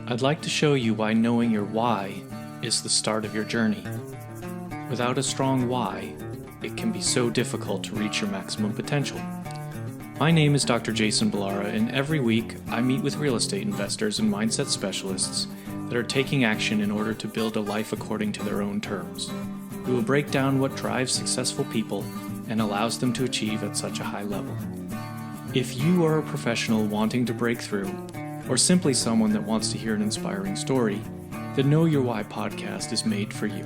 I'd like to show you why knowing your why is the start of your journey. Without a strong why, it can be so difficult to reach your maximum potential. My name is Dr. Jason Balara, and every week I meet with real estate investors and mindset specialists that are taking action in order to build a life according to their own terms. We will break down what drives successful people and allows them to achieve at such a high level. If you are a professional wanting to break through, or simply someone that wants to hear an inspiring story, the Know Your Why podcast is made for you.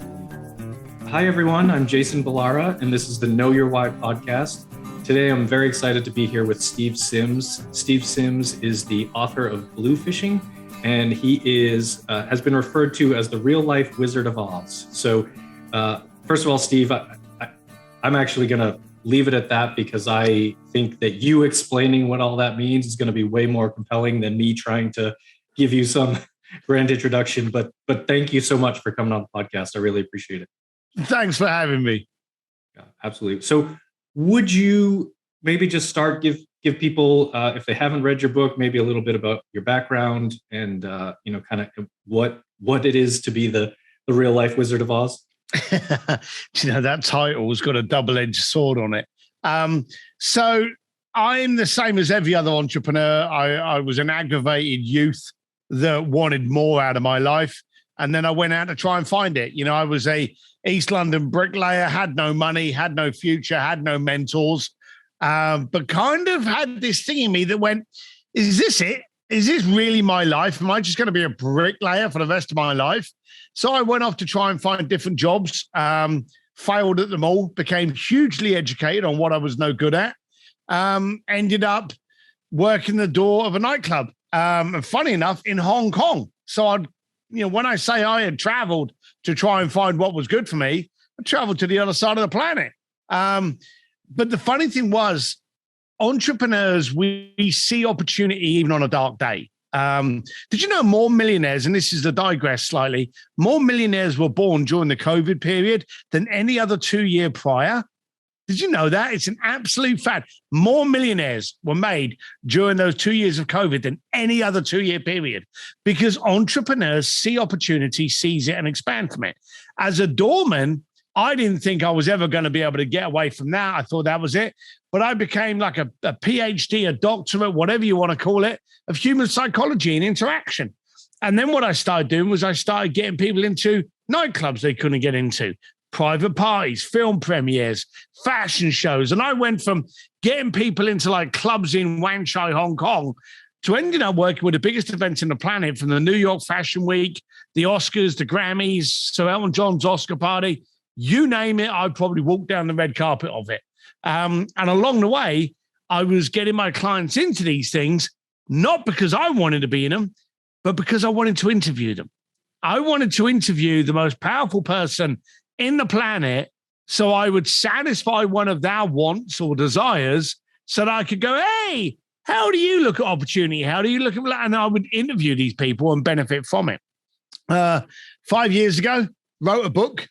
Hi everyone, I'm Jason Balara, and this is the Know Your Why podcast. Today I'm very excited to be here with Steve SIMS. Steve SIMS is the author of BLUEFISHING, and he has been referred to as the real-life Wizard of Oz. So first of all, Steve, I'm actually going to leave it at that because I think that you explaining what all that means is going to be way more compelling than me trying to give you some grand introduction. But thank you so much for coming on the podcast. I really appreciate it. Thanks for having me. Yeah, absolutely. So would you maybe just start, give people, if they haven't read your book, maybe a little bit about your background and, kind of what it is to be the real life Wizard of Oz? That title's got a double-edged sword on it. So I'm the same as every other entrepreneur. I was an aggravated youth that wanted more out of my life. And then I went out to try and find it. I was a East London bricklayer, had no money, had no future, had no mentors, but kind of had this thing in me that went, is this it? Is this really my life? Am I just going to be a bricklayer for the rest of my life? So I went off to try and find different jobs, failed at them all, became hugely educated on what I was no good at, ended up working the door of a nightclub. And funny enough, in Hong Kong. So when I say I had traveled to try and find what was good for me, I traveled to the other side of the planet. But the funny thing was, entrepreneurs, we see opportunity even on a dark day. Did you know more millionaires, and this is to digress slightly, more millionaires were born during the COVID period than any other 2 year prior? Did you know that? It's an absolute fact. More millionaires were made during those 2 years of COVID than any other 2 year period because entrepreneurs see opportunity, seize it, and expand from it. As a doorman, I didn't think I was ever going to be able to get away from that. I thought that was it. But I became like a PhD, a doctorate, whatever you want to call it, of human psychology and interaction. And then what I started doing was I started getting people into nightclubs they couldn't get into, private parties, film premieres, fashion shows. And I went from getting people into like clubs in Wan Chai, Hong Kong, to ending up working with the biggest events in the planet, from the New York Fashion Week, the Oscars, the Grammys, Sir Elton John's Oscar party. You name it, I probably walked down the red carpet of it. And along the way, I was getting my clients into these things, not because I wanted to be in them, but because I wanted to interview them. I wanted to interview the most powerful person in the planet so I would satisfy one of their wants or desires so that I could go, hey, how do you look at opportunity? How do you look at that? And I would interview these people and benefit from it. 5 years ago, wrote a book.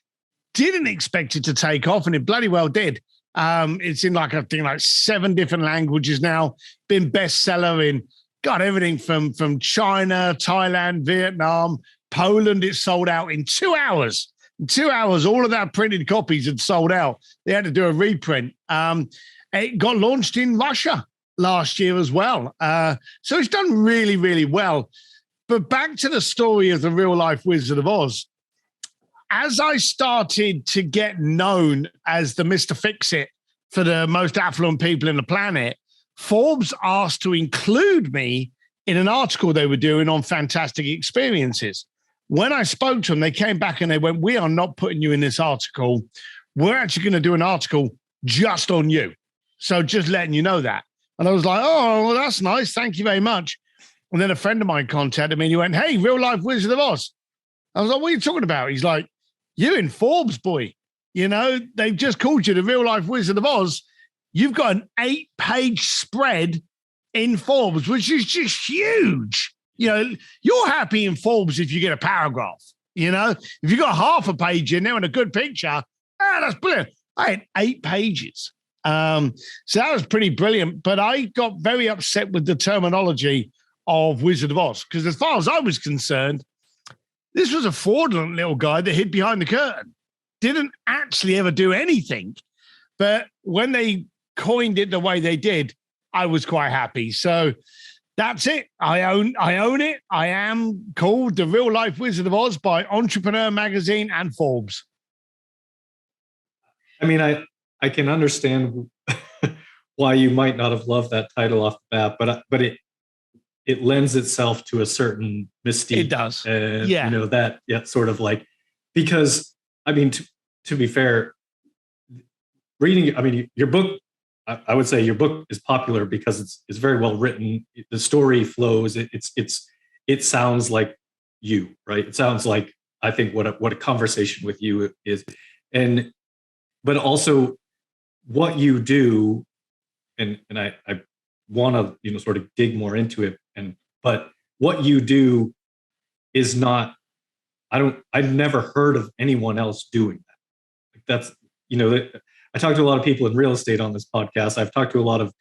Didn't expect it to take off, and it bloody well did. It's in I think 7 different languages now. Been bestseller in everything from China, Thailand, Vietnam, Poland. It sold out in 2 hours. In 2 hours, all of that printed copies had sold out. They had to do a reprint. It got launched in Russia last year as well. So it's done really, really well. But back to the story of the real life Wizard of Oz. As I started to get known as the Mr. Fix-It for the most affluent people in the planet, Forbes asked to include me in an article they were doing on fantastic experiences. When I spoke to them, they came back and they went, we are not putting you in this article. We're actually going to do an article just on you. So just letting you know that. And I was like, oh, well, that's nice. Thank you very much. And then a friend of mine contacted me and he went, hey, real life Wizard of Oz. I was like, what are you talking about? He's like, you're in Forbes, boy. They've just called you the real life Wizard of Oz. You've got an 8-page spread in Forbes, which is just huge. You're happy in Forbes if you get a paragraph. If you got half a page in there and a good picture, that's brilliant. I had 8 pages. So that was pretty brilliant. But I got very upset with the terminology of Wizard of Oz. Because as far as I was concerned, this was a fraudulent little guy that hid behind the curtain, didn't actually ever do anything. But when they coined it the way they did, I was quite happy. So that's it. I own it. I am called the Real Life Wizard of Oz by Entrepreneur Magazine and Forbes. I mean, I can understand why you might not have loved that title off the bat, but it lends itself to a certain mystique. It does. You know, that sort of like, because I mean, to be fair, reading, I mean, your book, I would say your book is popular because it's very well written. The story flows. It sounds like you, right? It sounds like, I think, what a conversation with you is, but also what you do, and I want to, you know, sort of dig more into it. But what you do is not, I've never heard of anyone else doing that. Like that's, you know, I talk to a lot of people in real estate on this podcast. I've talked to a lot of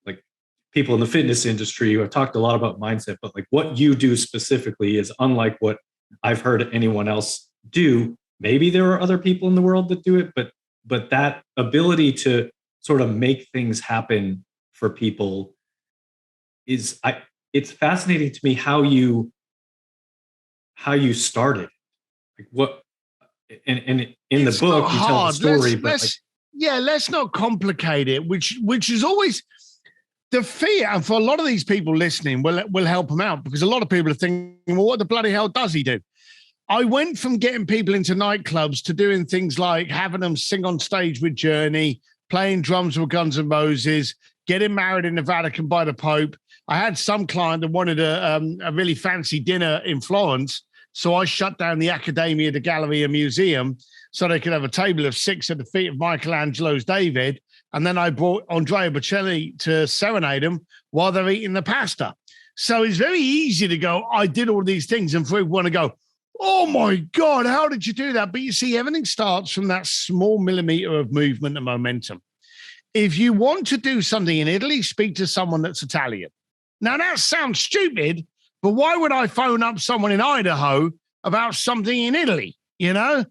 like people in the fitness industry. I've talked a lot about mindset, but like what you do specifically is unlike what I've heard anyone else do. Maybe there are other people in the world that do it, but that ability to sort of make things happen for people is, it's fascinating to me how you started. Like what, and in the book you tell the story, let's not complicate it, which is always the fear. And for a lot of these people listening, will help them out, because a lot of people are thinking, well, what the bloody hell does he do? I went from getting people into nightclubs to doing things like having them sing on stage with Journey, playing drums with Guns N' Roses, getting married in the Vatican by the Pope. I had some client that wanted a really fancy dinner in Florence, so I shut down the Accademia, the Gallery and Museum, so they could have a table of 6 at the feet of Michelangelo's David. And then I brought Andrea Bocelli to serenade them while they're eating the pasta. So it's very easy to go, I did all these things, and for everyone to go, oh my God, how did you do that? But you see, everything starts from that small millimeter of movement and momentum. If you want to do something in Italy, speak to someone that's Italian. Now, that sounds stupid, but why would I phone up someone in Idaho about something in Italy, you know?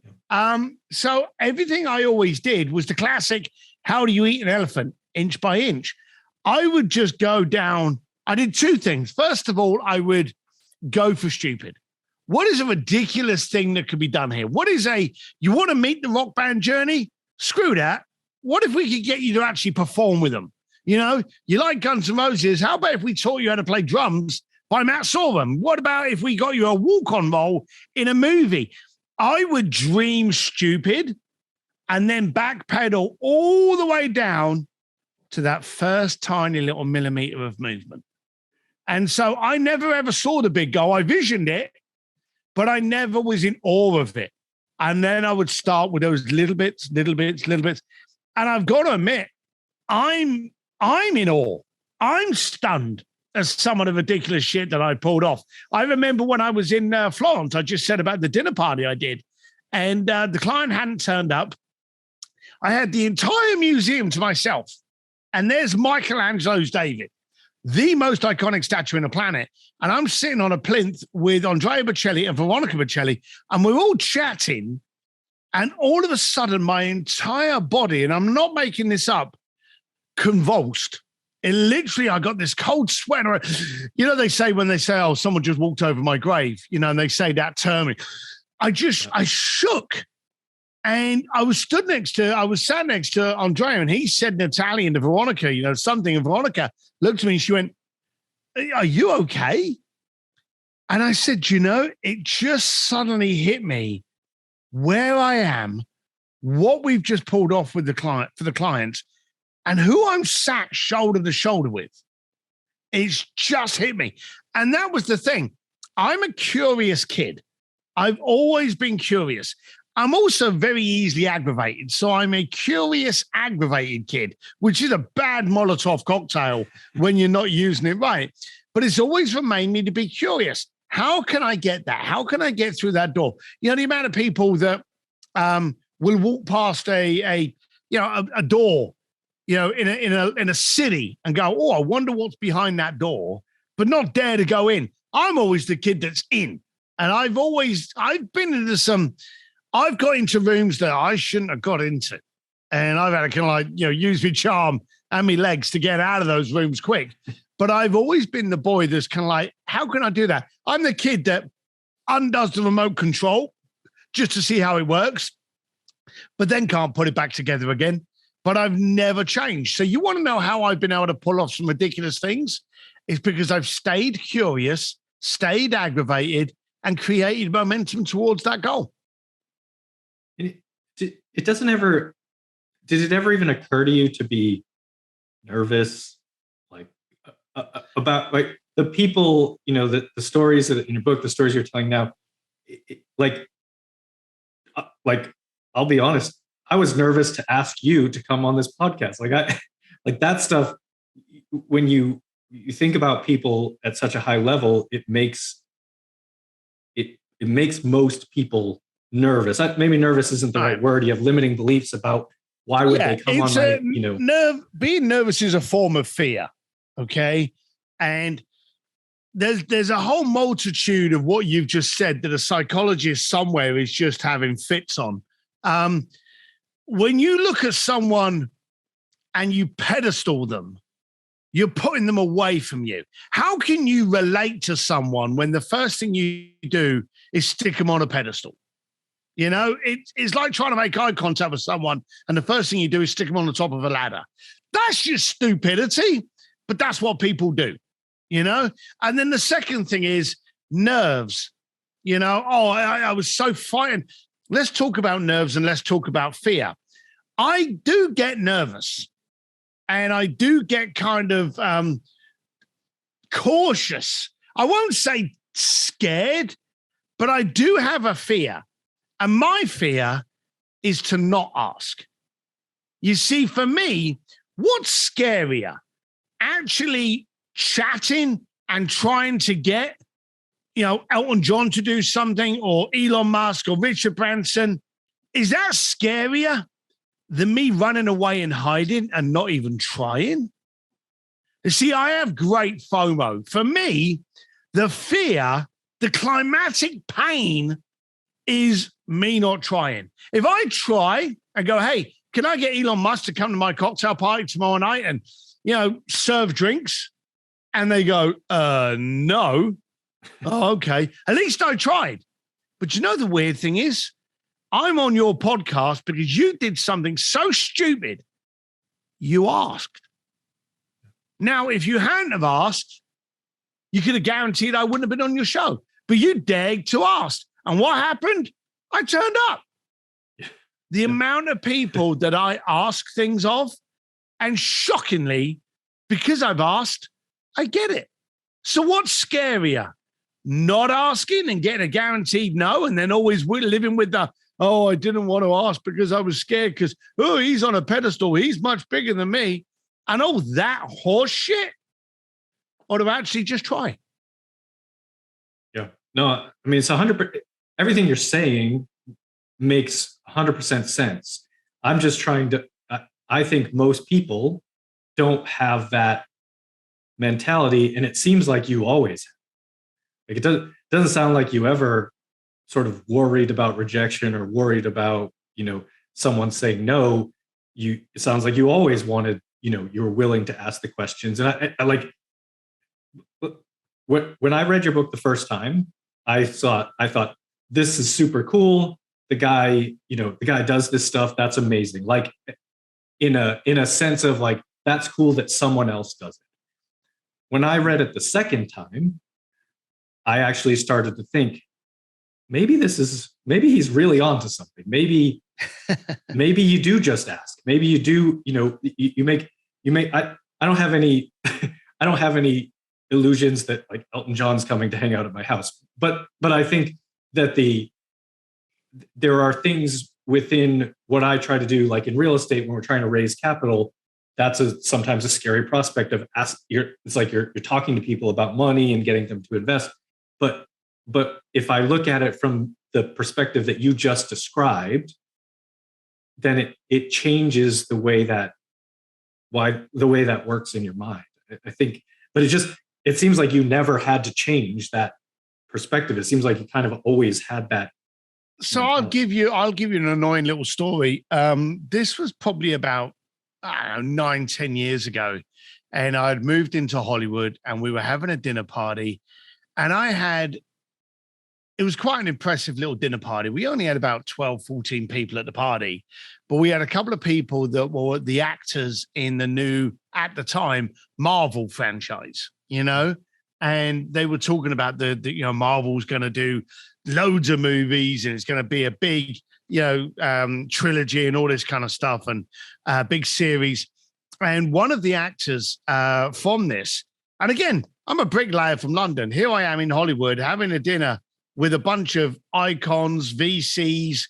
So everything I always did was the classic, how do you eat an elephant? Inch by inch. I would just go down. I did 2 things. First of all, I would go for stupid. What is a ridiculous thing that could be done here? You want to meet the rock band Journey? Screw that. What if we could get you to actually perform with them? You know, you like Guns N' Roses. How about if we taught you how to play drums by Matt Sorum? What about if we got you a walk-on role in a movie? I would dream stupid and then backpedal all the way down to that first tiny little millimeter of movement. And so I never ever saw the big goal. I visioned it, but I never was in awe of it. And then I would start with those little bits. And I've got to admit, I'm in awe. I'm stunned at some of the ridiculous shit that I pulled off. I remember when I was in Florence, I just said about the dinner party I did, and the client hadn't turned up. I had the entire museum to myself, and there's Michelangelo's David, the most iconic statue in the planet. And I'm sitting on a plinth with Andrea Bocelli and Veronica Bocelli, and we're all chatting. And all of a sudden, my entire body, and I'm not making this up, convulsed. It literally, I got this cold sweat. You know, they say when they say, oh, someone just walked over my grave, you know, and they say that term. I shook. And I was sat next to Andrea, and he said in Italian to Veronica, you know, something. And Veronica looked at me and she went, are you okay? And I said, you know, it just suddenly hit me where I am, what we've just pulled off with the client for the clients, and who I'm sat shoulder to shoulder with. It's just hit me. And that was the thing. I'm a curious kid. I've always been curious. I'm also very easily aggravated. So I'm a curious, aggravated kid, which is a bad Molotov cocktail when you're not using it right. But it's always remained me to be curious. How can I get that? How can I get through that door? You know, the amount of people that will walk past a door, you know, in a city and go, oh, I wonder what's behind that door. but not dare to go in. I'm always the kid that's in. And I've been into I've got into rooms that I shouldn't have got into. And I've had to kind of use my charm and my legs to get out of those rooms quick. But I've always been the boy that's kind of like, how can I do that? I'm the kid that undoes the remote control just to see how it works, but then can't put it back together again. But I've never changed. So you want to know how I've been able to pull off some ridiculous things? It's because I've stayed curious, stayed aggravated, and created momentum towards that goal. It doesn't ever, did it ever even occur to you to be nervous, like about like the people, the stories that in your book, the stories you're telling now, like I'll be honest, I was nervous to ask you to come on this podcast. Like that stuff, when you think about people at such a high level, it makes most people nervous. Maybe nervous isn't the right word. You have limiting beliefs about why would they come on my, being nervous is a form of fear. Okay. And there's a whole multitude of what you've just said that a psychologist somewhere is just having fits on. When you look at someone and you pedestal them, you're putting them away from you. How can you relate to someone when the first thing you do is stick them on a pedestal? It's like trying to make eye contact with someone and the first thing you do is stick them on the top of a ladder. That's just stupidity, but that's what people do, And then the second thing is nerves. I was so frightened. Let's talk about nerves and let's talk about fear. I do get nervous and I do get kind of cautious. I won't say scared, but I do have a fear. And my fear is to not ask. You see, for me, what's scarier? Actually chatting and trying to get, Elton John to do something or Elon Musk or Richard Branson. Is that scarier than me running away and hiding and not even trying? You see, I have great FOMO. For me, the fear, the climatic pain is me not trying. If I try and go, hey, can I get Elon Musk to come to my cocktail party tomorrow night and, serve drinks? And they go, no. Oh, okay. At least I tried. But the weird thing is, I'm on your podcast because you did something so stupid. You asked. Now, if you hadn't have asked, you could have guaranteed I wouldn't have been on your show. But you dared to ask. And what happened? I turned up. The amount of people that I ask things of, and shockingly, because I've asked, I get it. So what's scarier? Not asking and getting a guaranteed no, and then always living with the, I didn't want to ask because I was scared because, he's on a pedestal. He's much bigger than me. And all that horse shit. Or to actually just try. Yeah. No, I mean, it's 100%. Everything you're saying makes 100% sense. I'm just trying to, I think most people don't have that mentality. And it seems like you always have. Like it doesn't sound like you ever sort of worried about rejection or worried about, someone saying no. It sounds like you always wanted, you were willing to ask the questions. And I like, when I read your book the first time, I thought, this is super cool. The guy does this stuff. That's amazing. Like in a sense of like, that's cool that someone else does it. When I read it the second time, I actually started to think, maybe he's really onto something. Maybe you do just ask. Maybe you do, I don't have any, I don't have any illusions that like Elton John's coming to hang out at my house. But I think that there are things within what I try to do, like in real estate, when we're trying to raise capital, that's sometimes a scary prospect of it's like you're talking to people about money and getting them to invest. But if I look at it from the perspective that you just described, then it changes the way that works in your mind. I think, but it seems like you never had to change that perspective. It seems like you kind of always had that. So I'll give you an annoying little story. This was probably about, I don't know, 9-10 years ago. And I'd moved into Hollywood and we were having a dinner party. And it was quite an impressive little dinner party. We only had about 12, 14 people at the party, but we had a couple of people that were the actors in the new, at the time, Marvel franchise, and they were talking about the Marvel's going to do loads of movies and it's going to be a big, trilogy and all this kind of stuff and big series. And one of the actors from this, and again, I'm a bricklayer from London. Here I am in Hollywood having a dinner with a bunch of icons, VCs,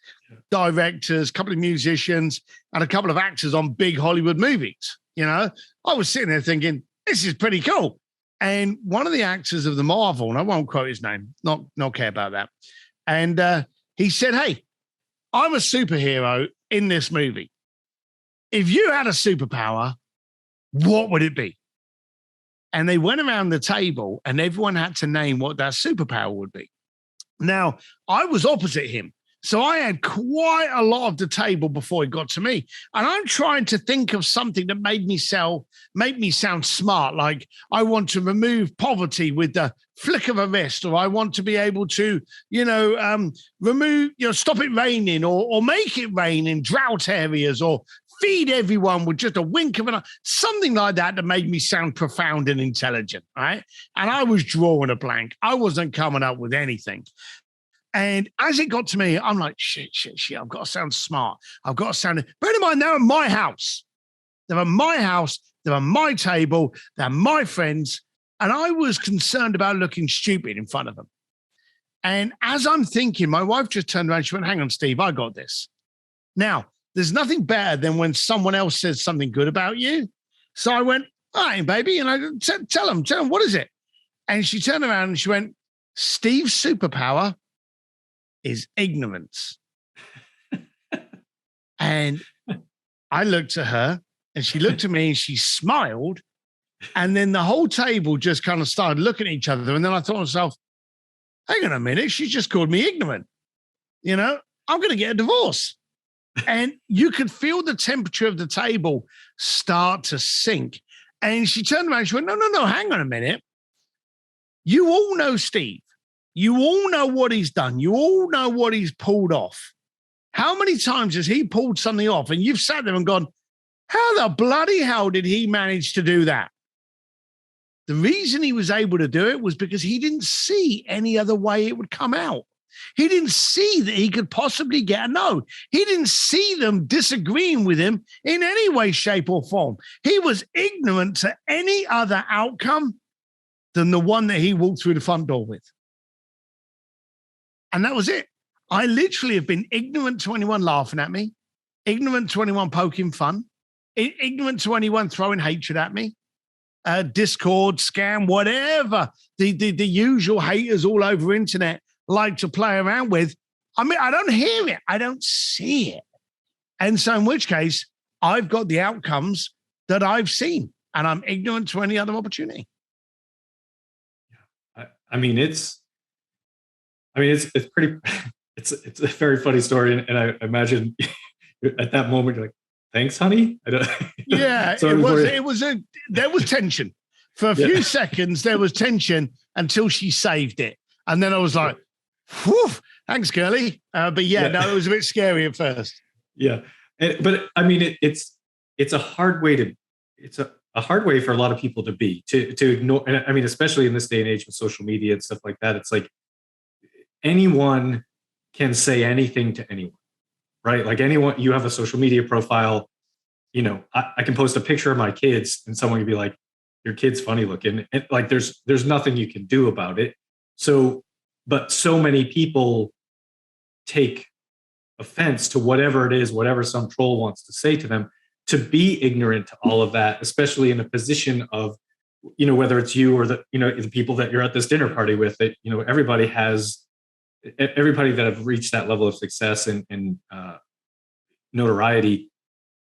directors, a couple of musicians, and a couple of actors on big Hollywood movies. I was sitting there thinking, this is pretty cool. And one of the actors of the Marvel, and I won't quote his name, not care about that. And he said, hey, I'm a superhero in this movie. If you had a superpower, what would it be? And they went around the table and everyone had to name what that superpower would be. Now, I was opposite him. So I had quite a lot of the table before it got to me. And I'm trying to think of something that made me sound smart. Like I want to remove poverty with the flick of a wrist, or I want to be able to, stop it raining or make it rain in drought areas, or feed everyone with just a wink of an eye, something like that made me sound profound and intelligent, right? And I was drawing a blank. I wasn't coming up with anything. And as it got to me, I'm like, shit, I've got to sound smart. I've got to sound, bear in mind, they're at my house. They're at my house. They're at my table. They're my friends. And I was concerned about looking stupid in front of them. And as I'm thinking, my wife just turned around. She went, hang on, Steve, I got this. Now, there's nothing better than when someone else says something good about you. So I went, all right, baby. And I tell them, what is it? And she turned around and she went, Steve's superpower is ignorance. And I looked at her and she looked at me and she smiled. And then the whole table just kind of started looking at each other. And then I thought to myself, hang on a minute, she just called me ignorant. I'm going to get a divorce. And you could feel the temperature of the table start to sink. And she turned around and she went, no, hang on a minute. You all know Steve. You all know what he's done. You all know what he's pulled off. How many times has he pulled something off? And you've sat there and gone, how the bloody hell did he manage to do that? The reason he was able to do it was because he didn't see any other way it would come out. He didn't see that he could possibly get a no. He didn't see them disagreeing with him in any way, shape, or form. He was ignorant to any other outcome than the one that he walked through the front door with. And that was it. I literally have been ignorant to anyone laughing at me, ignorant to anyone poking fun, ignorant to anyone throwing hatred at me, Discord, scam, whatever the usual haters all over internet like to play around with. I mean, I don't hear it. I don't see it. And so in which case, I've got the outcomes that I've seen and I'm ignorant to any other opportunity. It's pretty, it's a very funny story. And I imagine at that moment, you're like, thanks, honey. Yeah, there was tension. For a few seconds, there was tension until she saved it. And then I was like, whew, thanks, girlie. But yeah, no, it was a bit scary at first. Yeah. But I mean, it's a hard way a hard way for a lot of people to be, to ignore. And I mean, especially in this day and age with social media and stuff like that, it's like anyone can say anything to anyone, right? Like anyone, you have a social media profile, I can post a picture of my kids and someone can be like, your kid's funny looking. And like, there's nothing you can do about it. So, but so many people take offense to whatever it is, whatever some troll wants to say to them. To be ignorant to all of that, especially in a position of, whether it's you or the people that you're at this dinner party with, that, everybody that have reached that level of success and notoriety,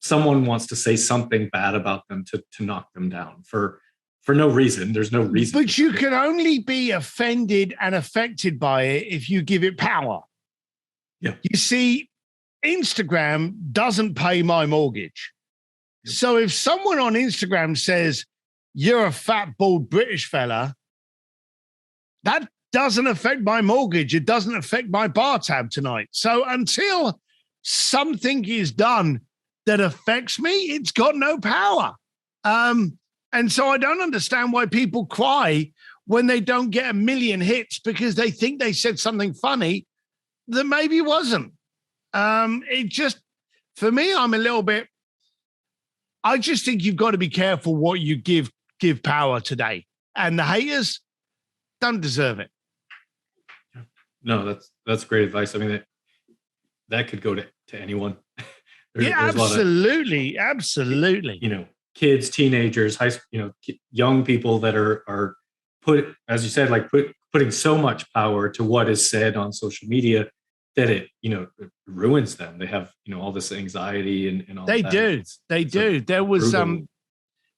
someone wants to say something bad about them to knock them down for for no reason. There's no reason. But you can only be offended and affected by it if you give it power. Yeah. You see, Instagram doesn't pay my mortgage. So if someone on Instagram says, you're a fat, bald British fella, that doesn't affect my mortgage. It doesn't affect my bar tab tonight. So until something is done that affects me, it's got no power. And so I don't understand why people cry when they don't get a million hits because they think they said something funny that maybe wasn't. It just, for me, I'm a little bit, I just think you've got to be careful what you give power today. And the haters don't deserve it. No, that's great advice. I mean, that could go to anyone. There's absolutely. Absolutely. You know, kids, teenagers, young people that are put, as you said, like putting so much power to what is said on social media that it ruins them. They have, all this anxiety and all that. They do. There was some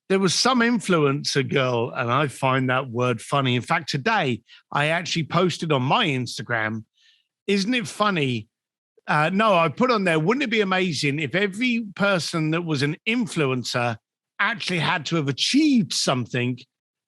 influencer girl, and I find that word funny. In fact, today I actually posted on my Instagram, isn't it funny? No, I put on there, wouldn't it be amazing if every person that was an influencer actually had to have achieved something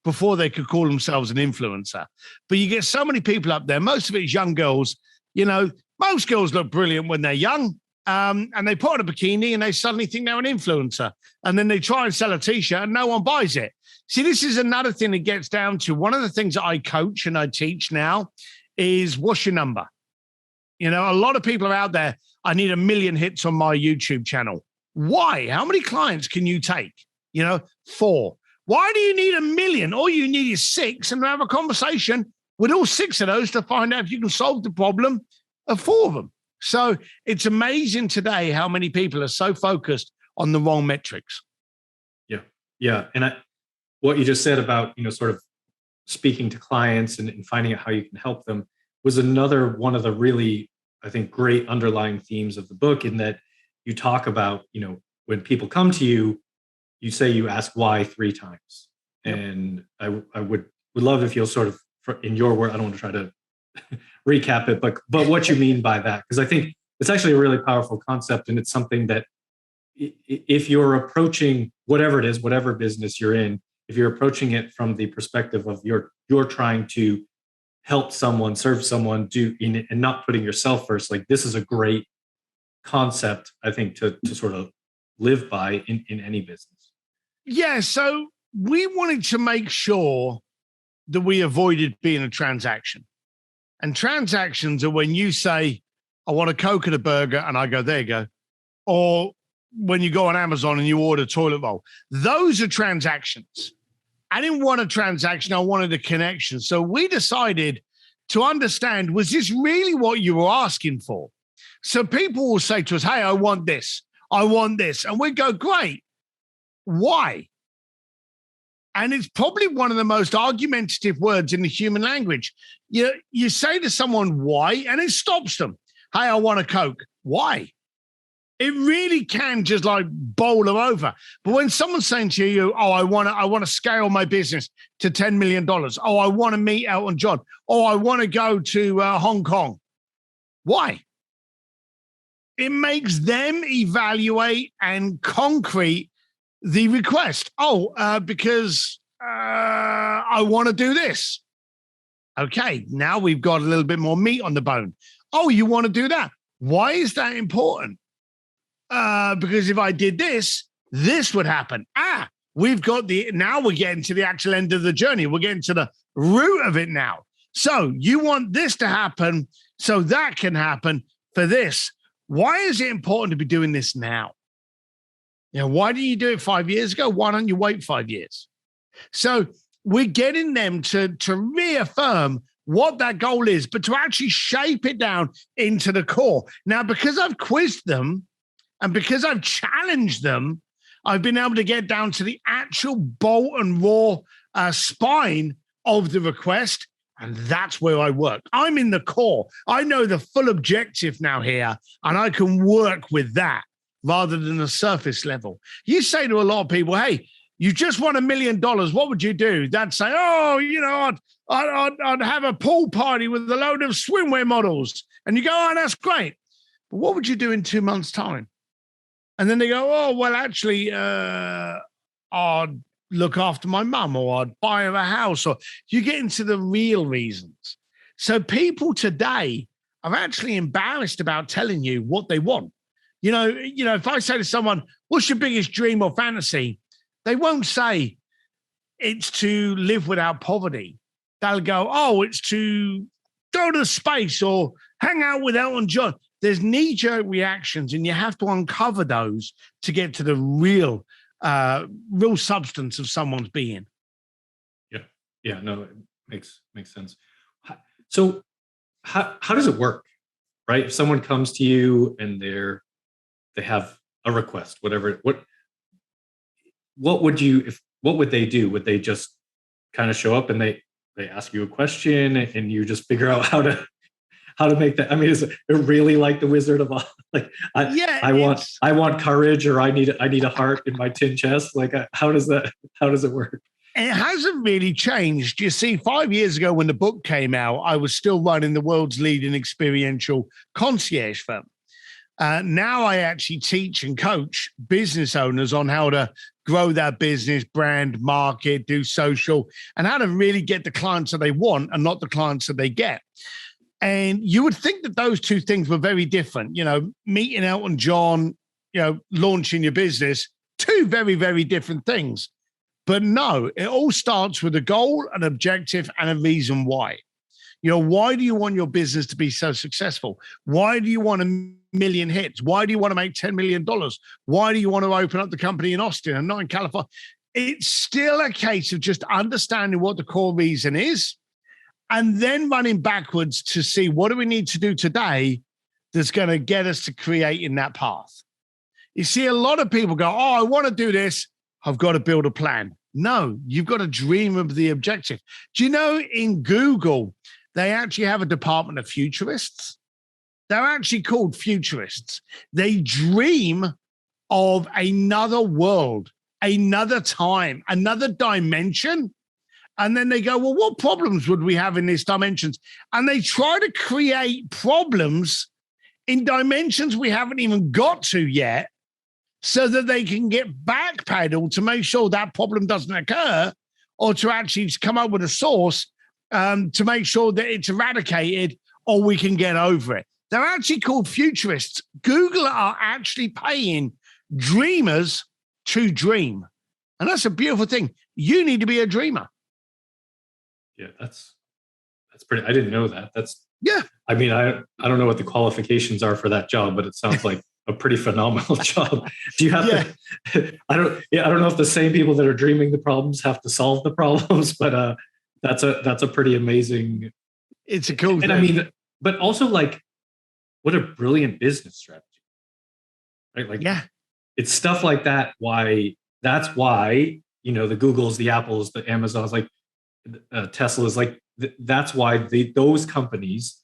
before they could call themselves an influencer? But you get so many people up there, most of it is young girls. Most girls look brilliant when they're young, and they put on a bikini and they suddenly think they're an influencer. And then they try and sell a T-shirt and no one buys it. See, this is another thing that gets down to one of the things that I coach and I teach now is what's your number? A lot of people are out there, I need 1 million hits on my YouTube channel. Why? How many clients can you take? 4. Why do you need 1 million? All you need is 6 and have a conversation with all 6 of those to find out if you can solve the problem of 4 of them. So it's amazing today how many people are so focused on the wrong metrics. Yeah. And what you just said about, sort of speaking to clients and finding out how you can help them was another one of the really, I think, great underlying themes of the book, in that you talk about, when people come to you, you say you ask why 3 times. Yep. And I would love if you'll sort of, in your word, I don't want to try to recap it, but what you mean by that, because I think it's actually a really powerful concept, and it's something that if you're approaching whatever it is, whatever business you're in, if you're approaching it from the perspective of you're trying to help someone, serve someone, and not putting yourself first, like this is a great concept, I think, to sort of live by in any business. Yeah, so we wanted to make sure that we avoided being a transaction. And transactions are when you say, I want a Coke and a burger, and I go, there you go. Or when you go on Amazon and you order toilet roll. Those are transactions. I didn't want a transaction. I wanted a connection. So we decided to understand, was this really what you were asking for? So people will say to us, hey, I want this. I want this. And we go, great. Why? And it's probably one of the most argumentative words in the human language. You say to someone, why? And it stops them. Hey, I want a Coke. Why? It really can just like bowl them over. But when someone's saying to you, oh, I want to scale my business to $10 million. Oh, I want to meet Elton John. Oh, I want to go to Hong Kong. Why? It makes them evaluate and concrete the request. Because I want to do this. Okay, now we've got a little bit more meat on the bone. Oh, you want to do that? Why is that important? Because if I did this, this would happen. Now we're getting to the actual end of the journey. We're getting to the root of it now. So you want this to happen so that can happen for this. Why is it important to be doing this now? Why didn't you do it 5 years ago? Why don't you wait 5 years? So we're getting them to reaffirm what that goal is, but to actually shape it down into the core. Now, because I've quizzed them and because I've challenged them, I've been able to get down to the actual bolt and raw spine of the request. And that's where I work. I'm in the core. I know the full objective now here, and I can work with that rather than the surface level. You say to a lot of people, hey, You just won $1 million. What would you do? They'd say, oh, I'd have a pool party with a load of swimwear models. And you go, oh, that's great. But what would you do in 2 months' time? And then they go, oh, well, actually, I'd look after my mum, or I'd buy her a house, or you get into the real reasons. So people today are actually embarrassed about telling you what they want. If I say to someone, what's your biggest dream or fantasy? They won't say it's to live without poverty. They'll go, oh, it's to go to space or hang out with Elton John. There's knee-jerk reactions, and you have to uncover those to get to the real substance of someone's being. Yeah, no, it makes sense. So how does it work, right? If someone comes to you and they have a request, whatever, what would they do? Would they just kind of show up and they ask you a question and you just figure out how to make that? I mean, is it really like the Wizard of Oz? Like, I want courage, or I need a heart in my tin chest. Like, how does it work? It hasn't really changed. You see, 5 years ago when the book came out, I was still running the world's leading experiential concierge firm. Now I actually teach and coach business owners on how to grow their business, brand, market, do social, and how to really get the clients that they want and not the clients that they get. And you would think that those two things were very different. Meeting Elton John, launching your business, two very, very different things. But no, it all starts with a goal, an objective, and a reason why. Why do you want your business to be so successful? Why do you want 1 million hits? Why do you want to make $10 million? Why do you want to open up the company in Austin and not in California? It's still a case of just understanding what the core reason is, and then running backwards to see what do we need to do today that's going to get us to creating that path. You see, a lot of people go, oh, I want to do this. I've got to build a plan. No, you've got to dream of the objective. Do you know in Google, they actually have a department of futurists? They're actually called futurists. They dream of another world, another time, another dimension. And then they go, well, what problems would we have in these dimensions? And they try to create problems in dimensions we haven't even got to yet, so that they can get backpedaled to make sure that problem doesn't occur, or to actually come up with a source to make sure that it's eradicated or we can get over it. They're actually called futurists. Google are actually paying dreamers to dream. And that's a beautiful thing. You need to be a dreamer. Yeah, that's pretty, I didn't know that. Yeah. I mean, I don't know what the qualifications are for that job, but it sounds like a pretty phenomenal job. Do you have to, I don't know if the same people that are dreaming the problems have to solve the problems, but that's a pretty amazing. It's a cool thing. I mean, but also, like, what a brilliant business strategy, right? Like, yeah, it's stuff like that. That's why, the Googles, the Apples, the Amazons, like Tesla's, like that's why those companies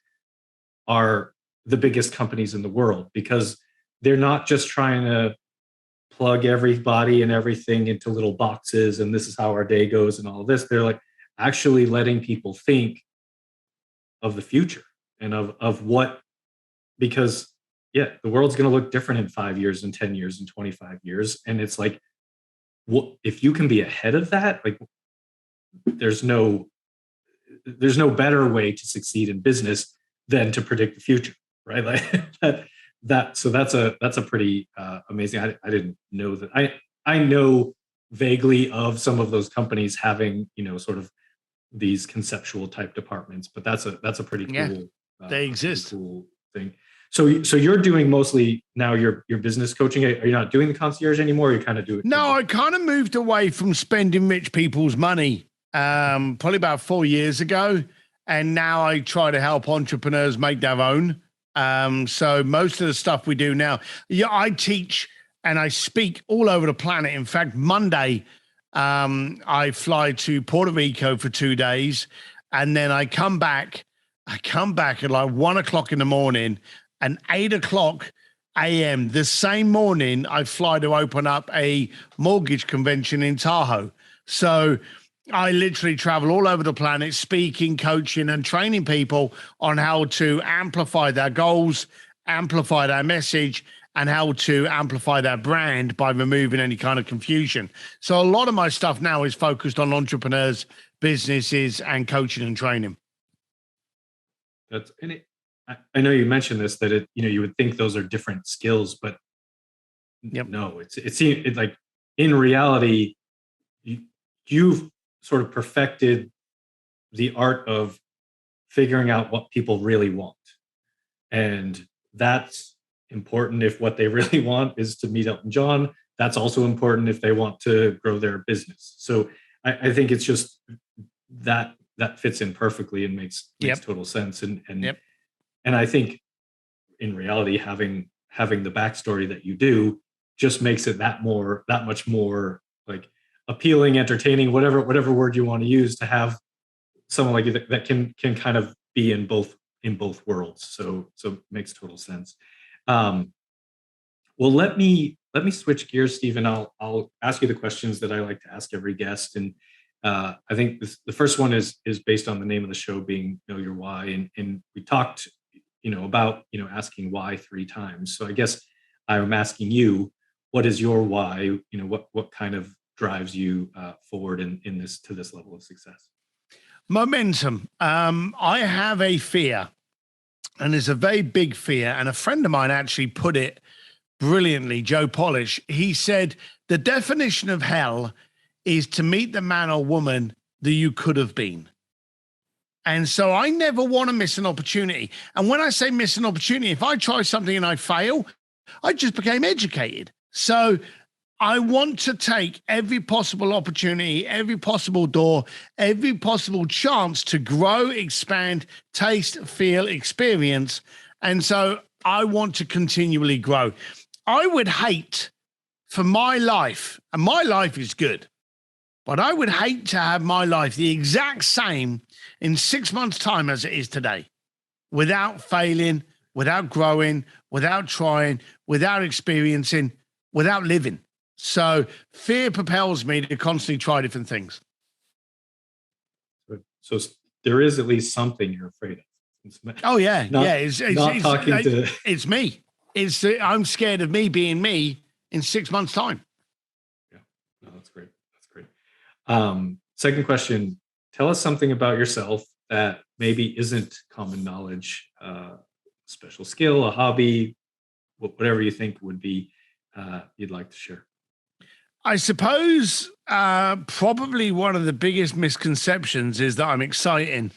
are the biggest companies in the world, because they're not just trying to plug everybody and everything into little boxes and this is how our day goes and all this. They're like actually letting people think of the future and of what, because the world's going to look different in 5 years and 10 years and 25 years. And it's like, what if you can be ahead of that? Like, there's no better way to succeed in business than to predict the future, right? Like so that's a pretty amazing. I didn't know that. I know vaguely of some of those companies having, sort of these conceptual type departments, but that's a pretty cool. They exist. Cool thing. So you're doing mostly now your business coaching. Are you not doing the concierge anymore? Or you kind of do it? No, I kind of moved away from spending rich people's money probably about 4 years ago. And now I try to help entrepreneurs make their own. So most of the stuff we do now, I teach and I speak all over the planet. In fact, Monday, I fly to Puerto Rico for 2 days, and then I come back at like 1 o'clock in the morning, and 8 o'clock, a.m. The same morning, I fly to open up a mortgage convention in Tahoe. So I literally travel all over the planet, speaking, coaching, and training people on how to amplify their goals, amplify their message, and how to amplify their brand by removing any kind of confusion. So a lot of my stuff now is focused on entrepreneurs, businesses, and coaching and training. I know you mentioned this, that you would think those are different skills, but no, it's like in reality, you've sort of perfected the art of figuring out what people really want. And that's important if what they really want is to meet Elton John. That's also important if they want to grow their business. So I think it's just that fits in perfectly and makes total sense. And I think in reality, having the backstory that you do just makes it that much more like appealing, entertaining, whatever word you want to use, to have someone like you that can kind of be in both worlds. So it makes total sense. Well, let me switch gears, Stephen. I'll ask you the questions that I like to ask every guest, and I think the first one is based on the name of the show being Know Your Why, and we talked about asking why 3 times. So I guess I'm asking you, what is your why? What kind of drives you forward in this to this level of success? Momentum. I have a fear, and it's a very big fear. And a friend of mine actually put it brilliantly, Joe Polish. He said, the definition of hell is to meet the man or woman that you could have been. And so I never want to miss an opportunity. And when I say miss an opportunity, if I try something and I fail, I just became educated. So I want to take every possible opportunity, every possible door, every possible chance to grow, expand, taste, feel, experience. And so I want to continually grow. I would hate for my life, and my life is good, but I would hate to have my life the exact same in 6 months' time as it is today, without failing, without growing, without trying, without experiencing, without living. So fear propels me to constantly try different things. So there is at least something you're afraid of. Oh yeah, It's me. I'm scared of me being me in 6 months' time. Yeah, no, that's great. That's great. Second question: tell us something about yourself that maybe isn't common knowledge, special skill, a hobby, whatever you think would be you'd like to share. I suppose probably one of the biggest misconceptions is that I'm exciting.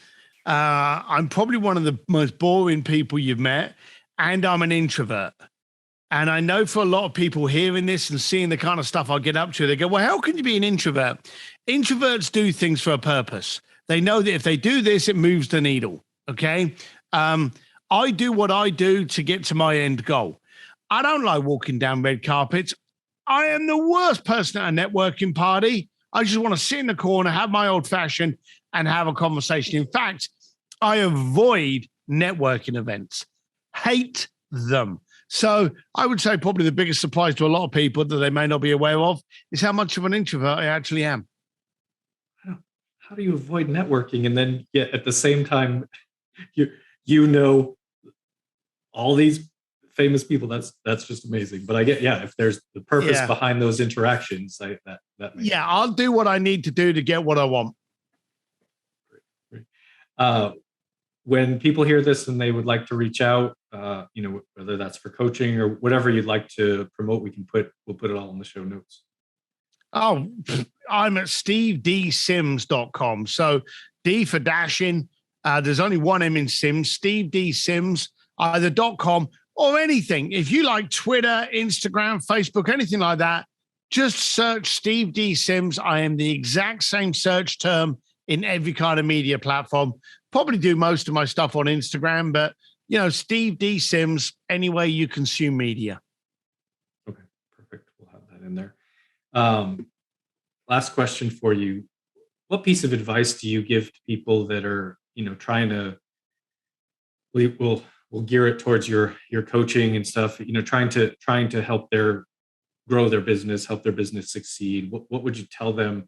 I'm probably one of the most boring people you've met, and I'm an introvert. And I know for a lot of people hearing this and seeing the kind of stuff I get up to, they go, well, how can you be an introvert? Introverts do things for a purpose. They know that if they do this, it moves the needle. Okay. I do what I do to get to my end goal. I don't like walking down red carpets. I am the worst person at a networking party. I just want to sit in the corner, have my old fashioned, and have a conversation. In fact, I avoid networking events, hate them. So I would say probably the biggest surprise to a lot of people that they may not be aware of is how much of an introvert I actually am. How do you avoid networking and then yet at the same time, you know all these famous people? That's just amazing. But I get, if there's the purpose behind those interactions, that makes sense. I'll do what I need to do to get what I want. Great. When people hear this and they would like to reach out, whether that's for coaching or whatever you'd like to promote, we'll put it all in the show notes. Oh, I'm at stevedsims.com. So D for dashing. There's only one M in Sims. Steve D Sims, either .com or anything. If you like Twitter, Instagram, Facebook, anything like that, just search Steve D Sims. I am the exact same search term in every kind of media platform. Probably do most of my stuff on Instagram, but Steve D Sims, any way you consume media. Okay, perfect. We'll have that in there. Last question for you. What piece of advice do you give to people that are, trying to, we'll we'll gear it towards your coaching and stuff, trying to help grow their business, help their business succeed, what would you tell them?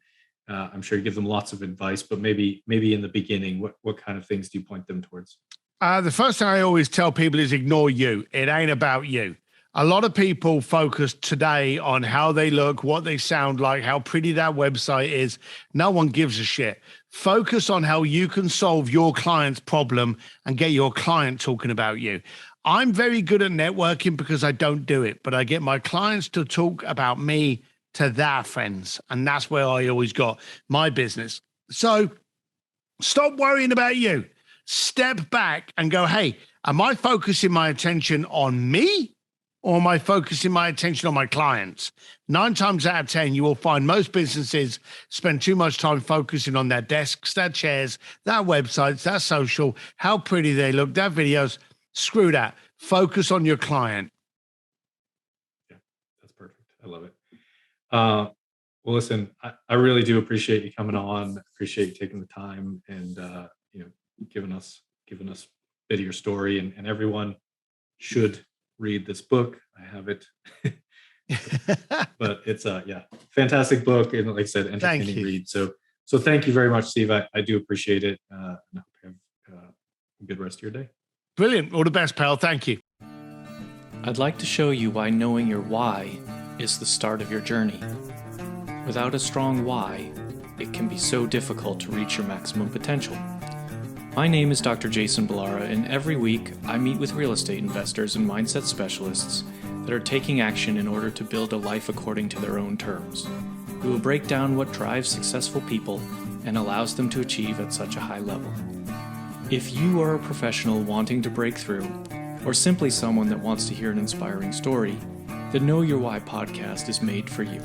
I'm sure you give them lots of advice, but maybe in the beginning, what kind of things do you point them towards? The first thing I always tell people is ignore you. It ain't about you. A lot of people focus today on how they look, what they sound like, how pretty that website is. No one gives a shit. Focus on how you can solve your client's problem and get your client talking about you. I'm very good at networking because I don't do it, but I get my clients to talk about me to their friends. And that's where I always got my business. So stop worrying about you. Step back and go, hey, am I focusing my attention on me? Or am I focusing my attention on my clients? 9 times out of 10, you will find most businesses spend too much time focusing on their desks, their chairs, their websites, their social, how pretty they look, their videos. Screw that. Focus on your client. Yeah, that's perfect. I love it. Well, listen, I really do appreciate you coming on. Appreciate you taking the time and giving us a bit of your story. And everyone should read this book. I have it. But it's a fantastic book, and like I said, entertaining read. So thank you very much, Steve. I do appreciate it. And I hope you have a good rest of your day. Brilliant. All the best, pal. Thank you. I'd like to show you why knowing your why is the start of your journey. Without a strong why, it can be so difficult to reach your maximum potential. My name is Dr. Jason Balara, and every week I meet with real estate investors and mindset specialists that are taking action in order to build a life according to their own terms. We will break down what drives successful people and allows them to achieve at such a high level. If you are a professional wanting to break through, or simply someone that wants to hear an inspiring story, the Know Your Why podcast is made for you.